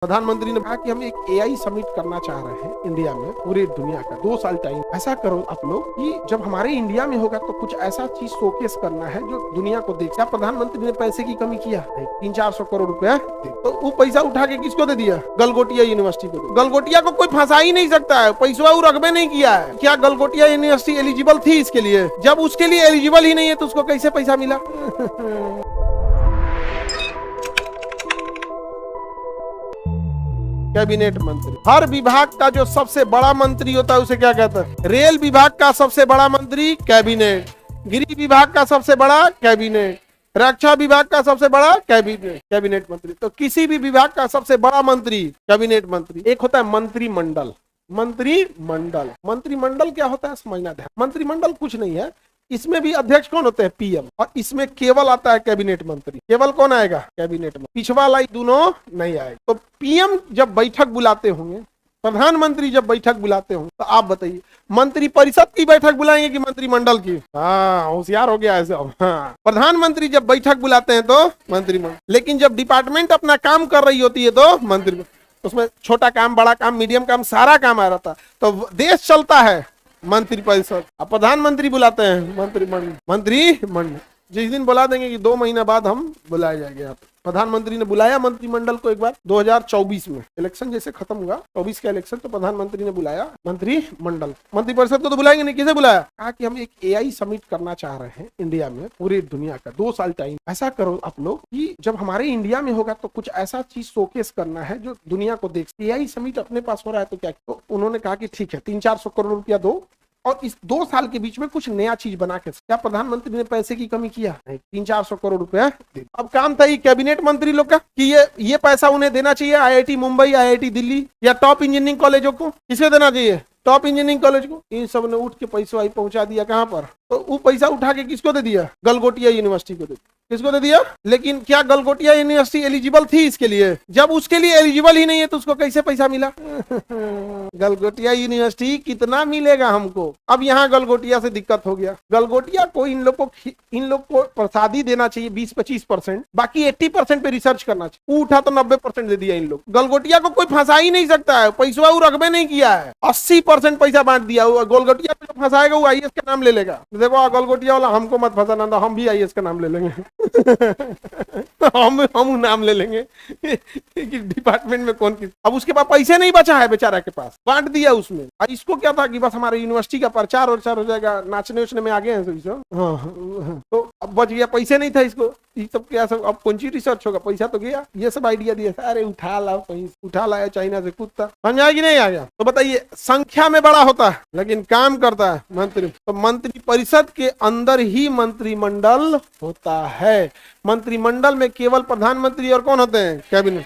प्रधानमंत्री ने कहा कि हम एक एआई समिट करना चाह रहे हैं इंडिया में, पूरी दुनिया का 2 साल टाइम। ऐसा करो आप लोग कि जब हमारे इंडिया में होगा तो कुछ ऐसा चीज शोकेस करना है जो दुनिया को देख। क्या प्रधानमंत्री ने पैसे की कमी किया? 300-400 करोड़ रुपया, तो वो पैसा उठा के किसको दे दिया? गलगोटिया यूनिवर्सिटी को। गलगोटिया को कोई फंसा ही नहीं सकता है, पैसा वो रकबे नहीं किया है। क्या गलगोटिया यूनिवर्सिटी एलिजिबल थी इसके लिए? जब उसके लिए एलिजिबल ही नहीं है तो उसको कैसे पैसा मिला? कैबिनेट मंत्री, हर विभाग का जो सबसे बड़ा मंत्री होता है उसे क्या कहता है? रेल विभाग का सबसे बड़ा मंत्री कैबिनेट, गृह विभाग का सबसे बड़ा कैबिनेट, रक्षा विभाग का सबसे बड़ा कैबिनेट मंत्री। तो किसी भी विभाग का सबसे बड़ा मंत्री कैबिनेट मंत्री। एक होता है मंत्रिमंडल। मंत्रिमंडल क्या होता है समझना ध्यान। मंत्रिमंडल कुछ नहीं है, इसमें भी अध्यक्ष कौन होते हैं? पीएम। और इसमें केवल आता है कैबिनेट मंत्री। केवल कौन आएगा? कैबिनेट मंत्री। पिछवा लाई दोनों नहीं आएगा। तो पीएम जब बैठक बुलाते होंगे, प्रधानमंत्री जब बैठक बुलाते होंगे, तो आप बताइए मंत्री परिषद की बैठक बुलाएंगे कि मंत्रिमंडल की? हाँ, होशियार हो गया ऐसा। हाँ, प्रधानमंत्री जब बैठक बुलाते हैं तो मंत्रिमंडल। लेकिन जब डिपार्टमेंट अपना काम कर रही होती है तो मंत्री, उसमें छोटा काम, बड़ा काम, मीडियम काम, सारा काम आ रहा था। तो देश चलता है मंत्री परिषद। अब प्रधानमंत्री बुलाते हैं मंत्रिमंडल। जिस दिन बुला देंगे कि 2 महीना बाद हम बुलाए जाएंगे। आप प्रधानमंत्री ने बुलाया मंत्रिमंडल को एक बार 2024 में, इलेक्शन जैसे खत्म हुआ 24 का इलेक्शन, तो प्रधानमंत्री ने बुलाया मंत्रिमंडल। मंत्री परिषद को तो बुलाएंगे नहीं, किसे बुलाया? कहा कि हम एक एआई समिट करना चाह रहे हैं इंडिया में, पूरी दुनिया का 2 साल टाइम। ऐसा करो आप लोग कि जब हमारे इंडिया में होगा तो कुछ ऐसा चीज शोकेस करना है जो दुनिया को देख। एआई समिट अपने पास हो रहा है तो क्या? तो उन्होंने कहा कि ठीक है, 300-400 करोड़ रुपया दो और इस 2 साल के बीच में कुछ नया चीज बना के। क्या प्रधानमंत्री ने पैसे की कमी किया? 300-400 करोड़ रुपया। अब काम था ये कैबिनेट मंत्री लोग का कि ये पैसा उन्हें देना चाहिए आईआईटी मुंबई, आईआईटी दिल्ली या टॉप इंजीनियरिंग कॉलेजों को। किसे देना चाहिए? टॉप इंजीनियरिंग कॉलेज को। इन सब ने उठ के पैसा पहुंचा दिया कहां पर? तो वो पैसा उठा के किसको दे दिया? गलगोटिया यूनिवर्सिटी को दे। किसको दे दिया? लेकिन क्या गलगोटिया यूनिवर्सिटी एलिजिबल थी इसके लिए? जब उसके लिए एलिजिबल ही नहीं है तो उसको कैसे पैसा मिला? गलगोटिया यूनिवर्सिटी कितना मिलेगा हमको? अब यहाँ गलगोटिया से दिक्कत हो गया। गलगोटिया को इन लोग को प्रसादी देना चाहिए 20-25%, बाकी 80% पे रिसर्च करना चाहिए। वो उठा तो 90% दे दिया इन लोग। गलगोटिया को कोई फंसा ही नहीं सकता है, पैसा वो रकबे नहीं किया है। 80% पैसा बांट दिया। गलगोटिया को जो फंसाएगा वो आईएएस का नाम ले लेगा। देखो गलगोटिया वाला, हमको मत फंसाना, तो हम भी आईएएस का नाम ले लेंगे। हम नाम ले लेंगे कि डिपार्टमेंट में कौन किस। अब उसके पास पैसे नहीं बचा है बेचारा के पास, बांट दिया उसमें। और इसको क्या था कि बस हमारे यूनिवर्सिटी का प्रचार हो जाएगा, नाचने उचने में आगे हैं सब। हाँ, तो अब बच गया, पैसे नहीं था इसको। ये सब क्या सब, अब कौन सी रिसर्च होगा? पैसा तो गया। ये सब आइडिया दिया, अरे उठा लाओ, कहीं उठा लाया चाइना से कुत्ता। समझ कि नहीं आ गया? तो बताइए, संख्या में बड़ा होता है लेकिन काम करता है मंत्री। तो मंत्री परिषद के अंदर ही मंत्रिमंडल होता है। मंत्रिमंडल में केवल प्रधानमंत्री और कौन होते हैं? कैबिनेट।